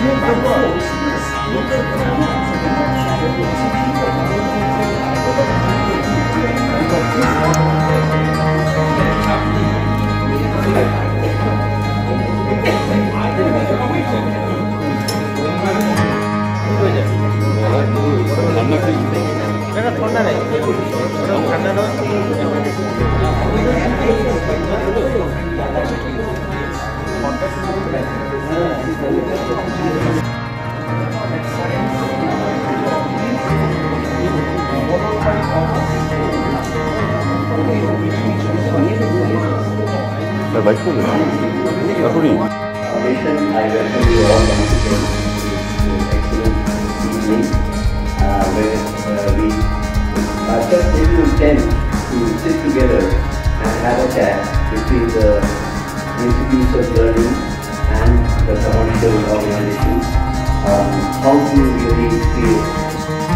I welcome you all once again to excellent evening where we are just able to intend to sit together and have a chat between the institutes of learning and the commercial organizations on how to really create.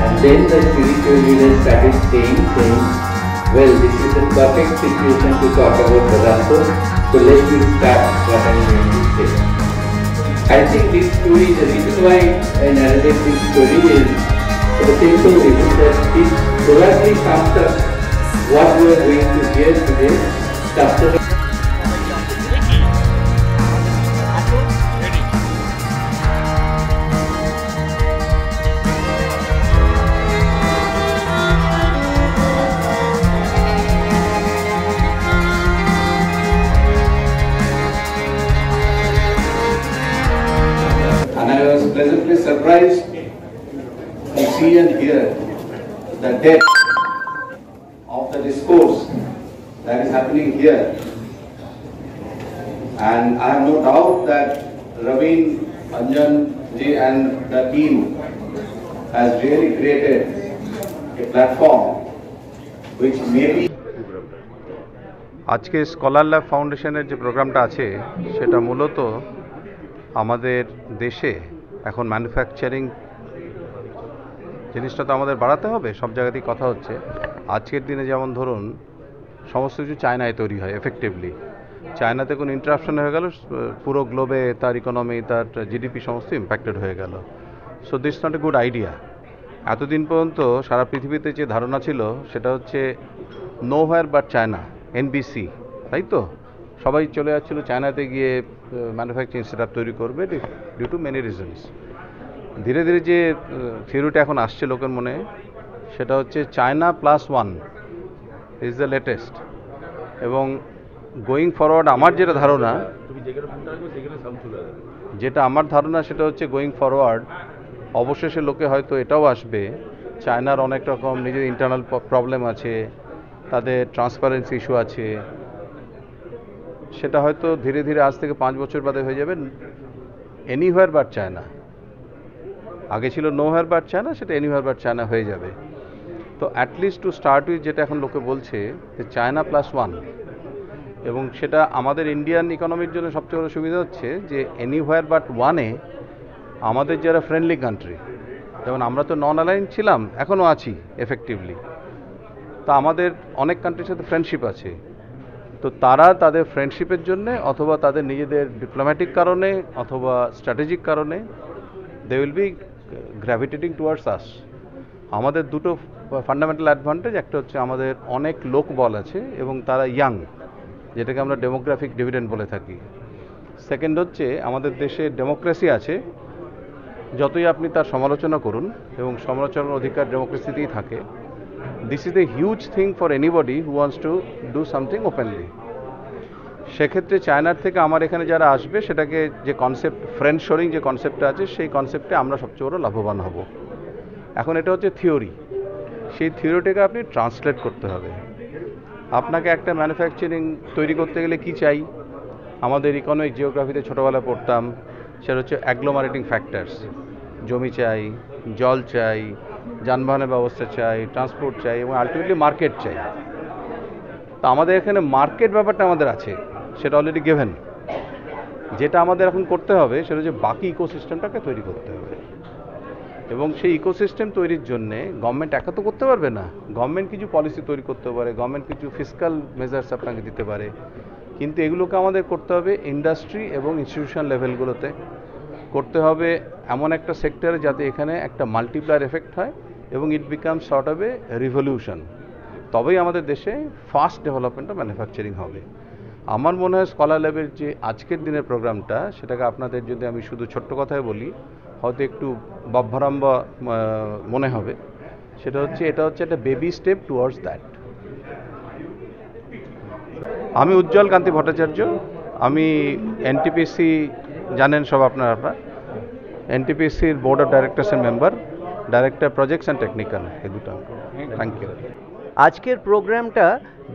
And then the spiritual leaders started saying, well, this is the perfect situation to talk about Vedanta, so let me start what I am going to say. I think this story, the reason why I narrated this story is for the simple reason that it probably sums up what we are going to hear today. Pleasantly surprised to see and hear the depth of the discourse that is happening here, and I have no doubt that Raveen, Anjan ji and the team has really created a platform which may be আজকে scholar lab ফাউন্ডেশনের যে প্রোগ্রামটা আছে সেটা মূলত আমাদের দেশে এখন ম্যানুফ্যাকচারিং জিনিসটা তো আমাদের বাড়াতে হবে, সব জায়গাতেই কথা হচ্ছে। আজকের দিনে যেমন ধরুন সমস্ত কিছু চায়নায় তৈরি হয় এফেক্টিভলি, চায়নাতে কোনো ইন্টারাপশন হয়ে গেল পুরো গ্লোবে তার ইকোনমি তার জিডিপি সমস্ত ইম্প্যাক্টেড হয়ে গেল। So this not a good idea. এতদিন পর্যন্ত সারা পৃথিবীতে যে ধারণা ছিল সেটা হচ্ছে know where but China, NBC, তাই তো সবাই চলে যাচ্ছিল চায়নাতে গিয়ে ম্যানুফ্যাকচারিং সেটআপ তৈরি করবে ডিউ টু মেনি রিজনস। ধীরে ধীরে যে থিওরিটা এখন আসছে লোকের মনে সেটা হচ্ছে চায়না +1 ইজ দ্য লেটেস্ট। এবং গোয়িং ফরওয়ার্ড আমার যেটা ধারণা সেটা হচ্ছে গোয়িং ফরওয়ার্ড অবশেষে লোকে হয়তো এটাও আসবে চায়নার অনেক রকম নিজের ইন্টারনাল প্রবলেম আছে, তাদের ট্রান্সপারেন্সি ইস্যু আছে, সেটা হয়তো ধীরে ধীরে আজ থেকে 5 বছর বাদে হয়ে যাবে এনিহোয়ার বাট চায়না। আগে ছিল নো হোয়ার বাট চায়না, সেটা এনিহোয়ার বাট চায়না হয়ে যাবে। তো অ্যাটলিস্ট টু স্টার্ট উইথ যেটা এখন লোকে বলছে যে চায়না +1, এবং সেটা আমাদের ইন্ডিয়ান ইকোনমির জন্য সবচেয়ে বড় সুবিধা হচ্ছে যে এনিহোয়ার বাট 1-এ আমাদের যারা ফ্রেন্ডলি কান্ট্রি, যেমন আমরা তো নন অ্যালাইন ছিলাম, এখনও আছি এফেক্টিভলি, তা আমাদের অনেক কান্ট্রির সাথে ফ্রেন্ডশিপ আছে। তো তারা তাদের ফ্রেন্ডশিপের জন্যে অথবা তাদের নিজেদের ডিপ্লোম্যাটিক কারণে অথবা স্ট্র্যাটেজিক কারণে দে উইল বি গ্র্যাভিটেটিং টুয়ার্ডস আস। আমাদের দুটো ফান্ডামেন্টাল অ্যাডভান্টেজ, একটা হচ্ছে আমাদের অনেক লোকবল আছে এবং তারা ইয়াং, যেটাকে আমরা ডেমোগ্রাফিক ডিভিডেন্ড বলে থাকি। সেকেন্ড হচ্ছে আমাদের দেশে ডেমোক্রেসি আছে, যতই আপনি তার সমালোচনা করুন এবং সমালোচনার অধিকার ডেমোক্রেসিতেই থাকে। This is a huge thing for anybody who wants to do something openly. সেক্ষেত্রে চায়নার থেকে আমার এখানে যারা আসবে সেটাকে যে কনসেপ্ট ফ্রেন্ড শোরিং যে কনসেপ্টটা আছে সেই কনসেপ্টে আমরা সবচেয়ে বড় লাভবান হব। এখন এটা হচ্ছে থিওরি, সেই থিওরিটাকে আপনি ট্রান্সলেট করতে হবে। আপনাকে একটা ম্যানুফ্যাকচারিং তৈরি করতে গেলে কি চাই? আমাদের ইকোনমিক জিওগ্রাফিতে ছোটোবেলায় পড়তাম, সেটা হচ্ছে অ্যাগ্লোমারেটিং ফ্যাক্টরস। জমি চাই, জল চাই, যানবাহনের ব্যবস্থা চাই, ট্রান্সপোর্ট চাই এবং আলটিমেটলি মার্কেট চাই। তো আমাদের এখানে মার্কেট ব্যাপারটা আমাদের আছে, সেটা অলরেডি গিভেন। যেটা আমাদের এখন করতে হবে সেটা হচ্ছে বাকি ইকোসিস্টেমটাকে তৈরি করতে হবে, এবং সেই ইকোসিস্টেম তৈরির জন্যে গভর্নমেন্ট একা তো করতে পারবে না। গভর্নমেন্ট কিছু পলিসি তৈরি করতে পারে, গভর্নমেন্ট কিছু ফিসকাল মেজার্স আপনাকে দিতে পারে, কিন্তু এগুলোকে আমাদের করতে হবে ইন্ডাস্ট্রি এবং ইনস্টিটিউশন লেভেলগুলোতে। করতে হবে এমন একটা সেক্টরে যাতে এখানে একটা মাল্টিপ্লায়ার এফেক্ট হয় এবং it become sort of a revolution. তবেই আমাদের দেশে ফাস্ট ডেভেলপমেন্ট অফ ম্যানুফ্যাকচারিং হবে। আমার মনে হয় স্কলার ল্যাবের যে আজকের দিনের প্রোগ্রামটা, সেটাকে আপনাদের যদি আমি শুধু ছোট্ট কথায় বলি, হয়তো একটু বাভ্যারম্ভা মনে হবে। সেটা হচ্ছে, এটা হচ্ছে একটা বেবি স্টেপ টুয়ার্ডস দ্যাট। আমি উজ্জ্বল কান্তি ভট্টাচার্য, আমি এনটিপিসি জানেন সব আপনারা, এনটিপিসির বোর্ড অফ ডাইরেক্টরসের member, director projects and technical, এই দুটো। Thank you. আজকের প্রোগ্রামটা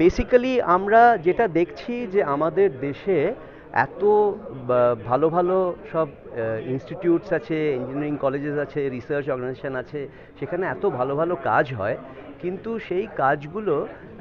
বেসিক্যালি আমরা যেটা দেখছি যে আমাদের দেশে এত ভালো ভালো সব ইনস্টিটিউটস আছে, ইঞ্জিনিয়ারিং কলেজেস আছে, রিসার্চ অর্গানাইজেশন আছে, সেখানে এত ভালো ভালো কাজ হয়, কিন্তু সেই কাজগুলো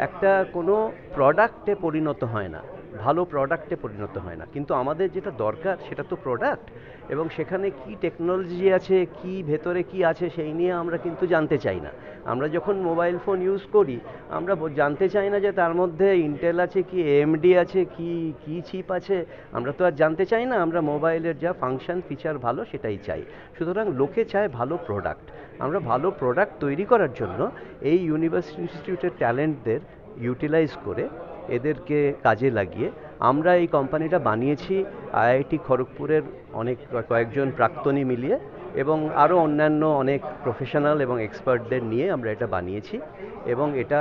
একটা কোনো প্রোডাক্টে পরিণত হয় না, ভালো প্রোডাক্টে পরিণত হয় না। কিন্তু আমাদের যেটা দরকার সেটা তো প্রোডাক্ট, এবং সেখানে কি টেকনোলজি আছে, কি ভেতরে কি আছে, সেই নিয়ে আমরা কিন্তু জানতে চাই না। আমরা যখন মোবাইল ফোন ইউজ করি, আমরা জানতে চাই না যে তার মধ্যে ইন্টেল আছে কি এএমডি আছে কি কি চিপ আছে, আমরা তো আর জানতে চাই না। আমরা মোবাইলের যা ফাংশন ফিচার ভালো সেটাই চাই। সুতরাং লোকে চায় ভালো প্রোডাক্ট। আমরা ভালো প্রোডাক্ট তৈরি করার জন্য এই ইউনিভার্সিটি ইনস্টিটিউটের ট্যালেন্টদের ইউটিলাইজ করে, এদেরকে কাজে লাগিয়ে আমরা এই কোম্পানিটা বানিয়েছি আইআইটি খড়গপুরের কয়েকজন প্রাক্তনী মিলিয়ে, এবং আরও অন্যান্য অনেক প্রফেশনাল এবং এক্সপার্টদের নিয়ে আমরা এটা বানিয়েছি। এবং এটা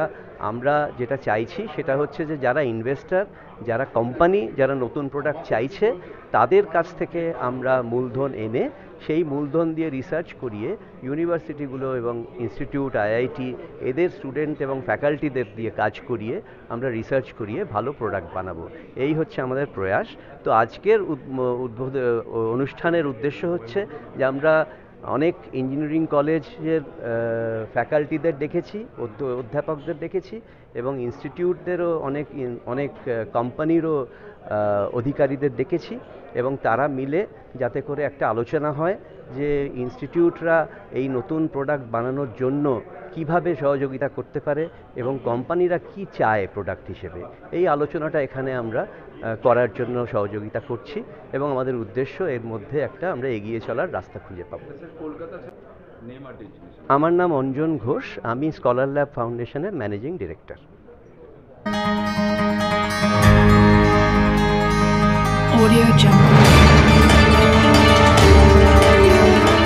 আমরা যেটা চাইছি সেটা হচ্ছে যে যারা ইনভেস্টর, যারা কোম্পানি, যারা নতুন প্রোডাক্ট চাইছে, তাদের কাছ থেকে আমরা মূলধন এনে সেই মূলধন দিয়ে রিসার্চ করিয়ে ইউনিভার্সিটিগুলো এবং ইনস্টিটিউট, আইআইটি, এদের স্টুডেন্ট এবং ফ্যাকাল্টিদের দিয়ে কাজ করিয়ে আমরা রিসার্চ করিয়ে ভালো প্রোডাক্ট বানাবো। এই হচ্ছে আমাদের প্রয়াস। তো আজকের অনুষ্ঠানের উদ্দেশ্য হচ্ছে যে আমরা অনেক ইঞ্জিনিয়ারিং কলেজের ফ্যাকাল্টিদের দেখেছি, অধ্যাপকদের দেখেছি, এবং ইনস্টিটিউটদেরও অনেক কোম্পানিরও অধিকারীদের দেখেছি, এবং তারা মিলে যাতে করে একটা আলোচনা হয় যে ইনস্টিটিউটরা এই নতুন প্রোডাক্ট বানানোর জন্য কিভাবে সহযোগিতা করতে পারে এবং কোম্পানিরা কি চায় প্রোডাক্ট হিসেবে। এই আলোচনাটা এখানে আমরা করার জন্য সহযোগিতা করছি, এবং আমাদের উদ্দেশ্য এর মধ্যে একটা আমরা এগিয়ে চলার রাস্তা খুঁজে পাবো। আমার নাম অঞ্জন ঘোষ, আমি স্কলার ল্যাব ফাউন্ডেশনের ম্যানেজিং ডিরেক্টর। Audio Jungle.